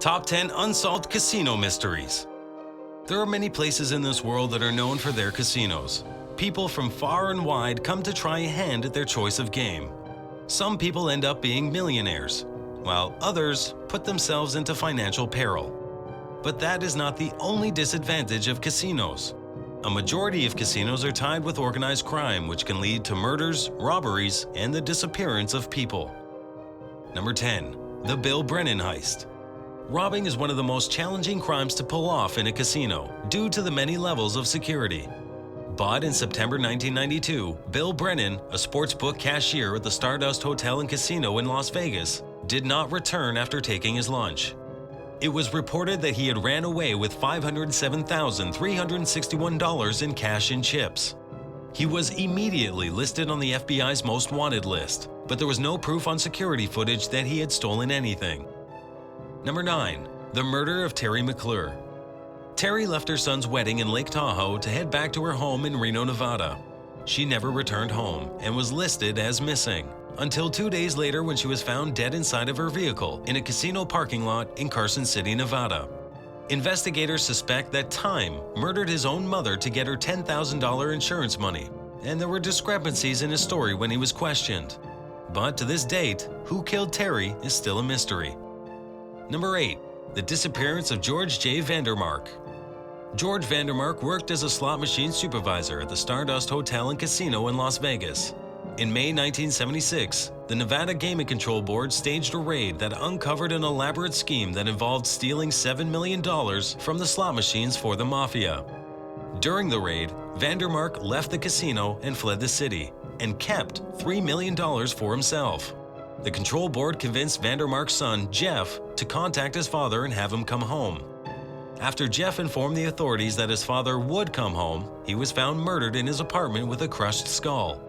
Top 10 Unsolved Casino Mysteries. There are many places in this world that are known for their casinos. People from far and wide come to try a hand at their choice of game. Some people end up being millionaires, while others put themselves into financial peril. But that is not the only disadvantage of casinos. A majority of casinos are tied with organized crime, which can lead to murders, robberies, and the disappearance of people. Number 10. The Bill Brennan Heist. Robbing is one of the most challenging crimes to pull off in a casino due to the many levels of security. But in September 1992, Bill Brennan, a sportsbook cashier at the Stardust Hotel and Casino in Las Vegas, did not return after taking his lunch. It was reported that he had ran away with $507,361 in cash and chips. He was immediately listed on the FBI's most wanted list, but there was no proof on security footage that he had stolen anything. Number 9. The murder of Terry McClure. Terry left her son's wedding in Lake Tahoe to head back to her home in Reno, Nevada. She never returned home and was listed as missing, until 2 days later when she was found dead inside of her vehicle in a casino parking lot in Carson City, Nevada. Investigators suspect that Time murdered his own mother to get her $10,000 insurance money, and there were discrepancies in his story when he was questioned. But to this date, who killed Terry is still a mystery. Number 8. The disappearance of George J. Vandermark. George Vandermark worked as a slot machine supervisor at the Stardust Hotel and Casino in Las Vegas. In May 1976, the Nevada Gaming Control Board staged a raid that uncovered an elaborate scheme that involved stealing $7 million from the slot machines for the mafia. During the raid, Vandermark left the casino and fled the city, and kept $3 million for himself. The control board convinced Vandermark's son, Jeff, to contact his father and have him come home. After Jeff informed the authorities that his father would come home, he was found murdered in his apartment with a crushed skull.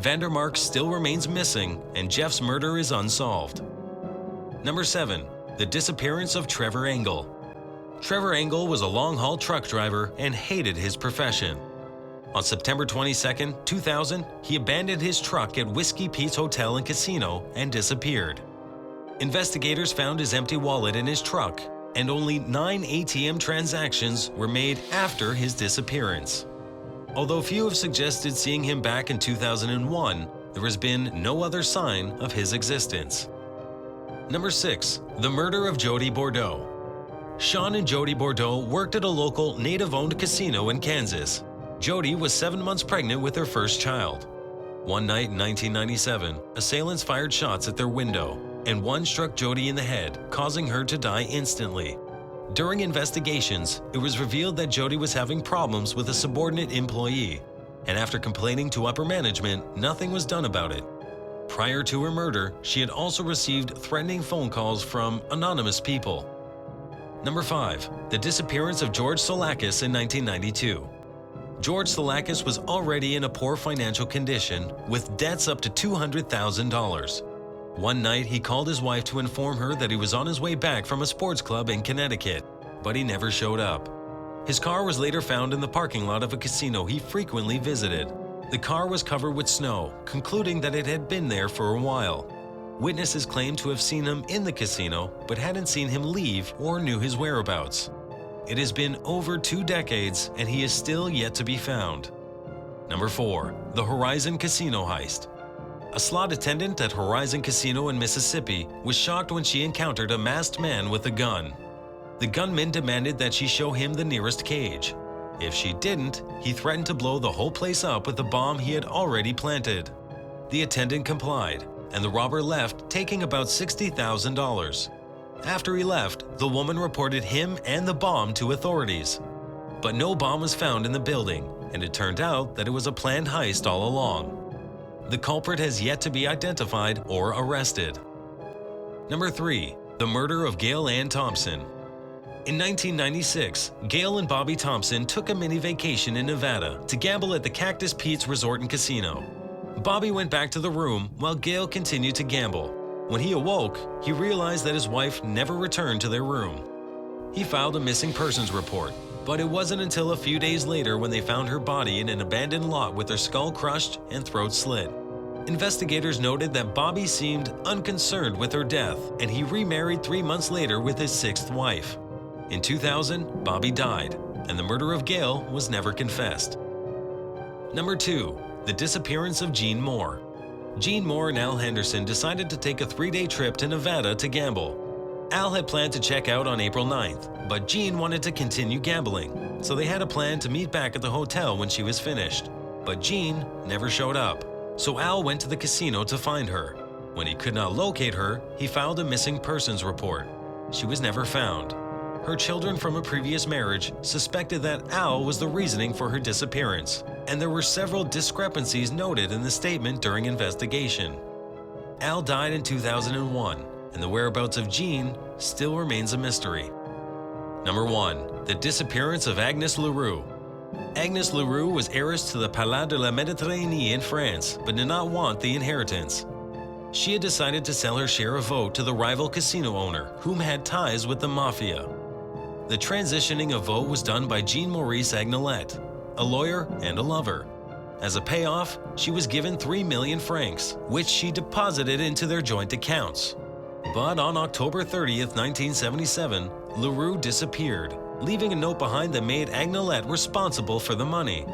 Vandermark still remains missing, and Jeff's murder is unsolved. Number 7. The disappearance of Trevor Engel. Trevor Engel was a long-haul truck driver and hated his profession. On September 22, 2000, he abandoned his truck at Whiskey Pete's Hotel and Casino and disappeared. Investigators found his empty wallet in his truck, and only 9 ATM transactions were made after his disappearance. Although few have suggested seeing him back in 2001, there has been no other sign of his existence. Number 6. The murder of Jody Bordeaux. Sean and Jody Bordeaux worked at a local native-owned casino in Kansas. Jody was 7 months pregnant with her first child. One night in 1997, assailants fired shots at their window, and one struck Jody in the head, causing her to die instantly. During investigations, it was revealed that Jody was having problems with a subordinate employee, and after complaining to upper management, nothing was done about it. Prior to her murder, she had also received threatening phone calls from anonymous people. Number 5. The disappearance of George Psalakis in 1992. George Psalakis was already in a poor financial condition, with debts up to $200,000. One night, he called his wife to inform her that he was on his way back from a sports club in Connecticut, but he never showed up. His car was later found in the parking lot of a casino he frequently visited. The car was covered with snow, concluding that it had been there for a while. Witnesses claimed to have seen him in the casino, but hadn't seen him leave or knew his whereabouts. It has been over 2 decades, and he is still yet to be found. Number 4. The Horizon Casino Heist. A slot attendant at Horizon Casino in Mississippi was shocked when she encountered a masked man with a gun. The gunman demanded that she show him the nearest cage. If she didn't, he threatened to blow the whole place up with the bomb he had already planted. The attendant complied, and the robber left, taking about $60,000. After he left, the woman reported him and the bomb to authorities. But no bomb was found in the building, and it turned out that it was a planned heist all along. The culprit has yet to be identified or arrested. Number 3. The murder of Gail Ann Thompson. In 1996, Gail and Bobby Thompson took a mini vacation in Nevada to gamble at the Cactus Pete's Resort and Casino. Bobby went back to the room while Gail continued to gamble. When he awoke, he realized that his wife never returned to their room. He filed a missing persons report, but it wasn't until a few days later when they found her body in an abandoned lot with her skull crushed and throat slit. Investigators noted that Bobby seemed unconcerned with her death, and he remarried 3 months later with his 6th wife. In 2000, Bobby died, and the murder of Gail was never confessed. Number 2. The disappearance of Jean Moore. Jean Moore and Al Henderson decided to take a 3-day trip to Nevada to gamble. Al had planned to check out on April 9th, but Jean wanted to continue gambling, so they had a plan to meet back at the hotel when she was finished. But Jean never showed up, so Al went to the casino to find her. When he could not locate her, he filed a missing persons report. She was never found. Her children from a previous marriage suspected that Al was the reasoning for her disappearance, and there were several discrepancies noted in the statement during investigation. Al died in 2001, and the whereabouts of Jean still remains a mystery. Number 1. The disappearance of Agnes Leroux. Agnes Leroux was heiress to the Palais de la Méditerranée in France, but did not want the inheritance. She had decided to sell her share of Vaud to the rival casino owner, whom had ties with the mafia. The transitioning of Vaud was done by Jean-Maurice Agnelet, a lawyer and a lover. As a payoff, she was given 3 million francs, which she deposited into their joint accounts. But on October 30th, 1977, Leroux disappeared, leaving a note behind that made Agnelet responsible for the money.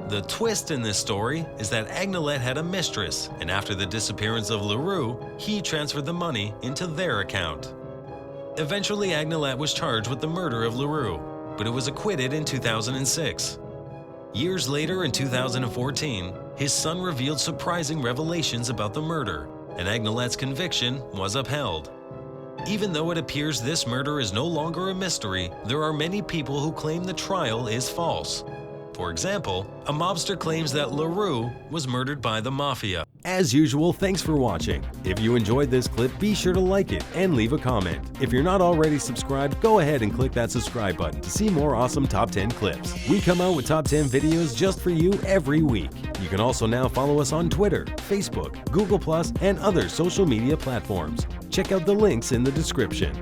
The twist in this story is that Agnelet had a mistress, and after the disappearance of Leroux, he transferred the money into their account. Eventually, Agnelet was charged with the murder of Leroux, but it was acquitted in 2006. Years later, in 2014, his son revealed surprising revelations about the murder, and Agnelet's conviction was upheld. Even though it appears this murder is no longer a mystery, there are many people who claim the trial is false. For example, a mobster claims that Leroux was murdered by the mafia. As usual, thanks for watching. If you enjoyed this clip, be sure to like it and leave a comment. If you're not already subscribed, go ahead and click that subscribe button to see more awesome Top 10 clips. We come out with Top 10 videos just for you every week. You can also now follow us on Twitter, Facebook, Google+, and other social media platforms. Check out the links in the description.